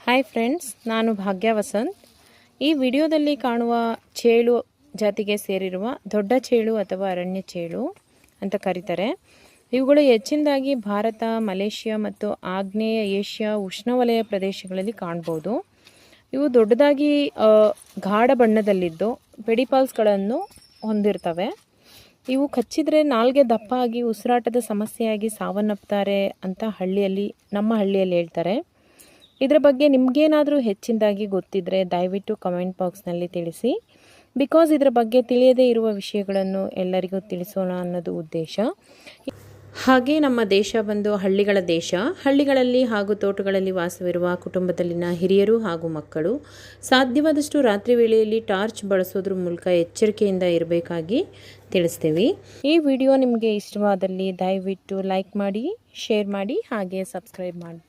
Hi friends, ನಾನು ಭಾಗ್ಯ ವಸಂತ್. ಈ ವಿಡಿಯೋದಲ್ಲಿ ಕಾಣುವ ಚೇಳು ಜಾತಿಗೆ ಸೇರಿರುವ ದೊಡ್ಡ ಚೇಳು ಅಥವಾ ಅರಣ್ಯ ಚೇಳು ಅಂತ ಕರೀತಾರೆ. ಇವುಗಳು ಹೆಚ್ಚಿನದಾಗಿ ಭಾರತ, ಮಲೇಷ್ಯಾ ಮತ್ತು ಆಗ್ನೇಯ ಏಷ್ಯಾ ಉಷ್ಣವಲಯ ಪ್ರದೇಶಗಳಲ್ಲಿ ಕಾಣ್ಬೋದು. ಇವು ದೊಡ್ಡದಾಗಿ ಗಾಢ ಬಣ್ಣದಲ್ಲಿದ್ದು ಪೆಡಿಪಾಲ್ಸ್ಗಳನ್ನು ಹೊಂದಿರ್ತವೆ. ಇವು ಕಚ್ಚಿದರೆ ನಾಲ್ಗೆ ದಪ್ಪ ಆಗಿ ಉಸಿರಾಟದ ಸಮಸ್ಯೆಯಾಗಿ ಸಾವನ್ನಪ್ತಾರೆ ಅಂತ ನಮ್ಮ ಹಳ್ಳಿಯಲ್ಲಿ ಹೇಳ್ತಾರೆ. ಇದರ ಬಗ್ಗೆ ನಿಮಗೇನಾದರೂ ಹೆಚ್ಚಿನದಾಗಿ ಗೊತ್ತಿದ್ದರೆ ದಯವಿಟ್ಟು ಕಮೆಂಟ್ ಬಾಕ್ಸ್ನಲ್ಲಿ ತಿಳಿಸಿ. ಬಿಕಾಸ್ ಇದರ ಬಗ್ಗೆ ತಿಳಿಯದೇ ಇರುವ ವಿಷಯಗಳನ್ನು ಎಲ್ಲರಿಗೂ ತಿಳಿಸೋಣ ಅನ್ನೋದು ಉದ್ದೇಶ. ಹಾಗೆ ನಮ್ಮ ದೇಶ ಬಂದು ಹಳ್ಳಿಗಳ ದೇಶ. ಹಳ್ಳಿಗಳಲ್ಲಿ ಹಾಗೂ ತೋಟಗಳಲ್ಲಿ ವಾಸವಿರುವ ಕುಟುಂಬದಲ್ಲಿನ ಹಿರಿಯರು ಹಾಗೂ ಮಕ್ಕಳು ಸಾಧ್ಯವಾದಷ್ಟು ರಾತ್ರಿ ವೇಳೆಯಲ್ಲಿ ಟಾರ್ಚ್ ಬಳಸೋದ್ರ ಮೂಲಕ ಎಚ್ಚರಿಕೆಯಿಂದ ಇರಬೇಕಾಗಿ ತಿಳಿಸ್ತೀವಿ. ಈ ವಿಡಿಯೋ ನಿಮಗೆ ಇಷ್ಟವಾದಲ್ಲಿ ದಯವಿಟ್ಟು ಲೈಕ್ ಮಾಡಿ, ಶೇರ್ ಮಾಡಿ, ಹಾಗೆ ಸಬ್ಸ್ಕ್ರೈಬ್ ಮಾಡಿ.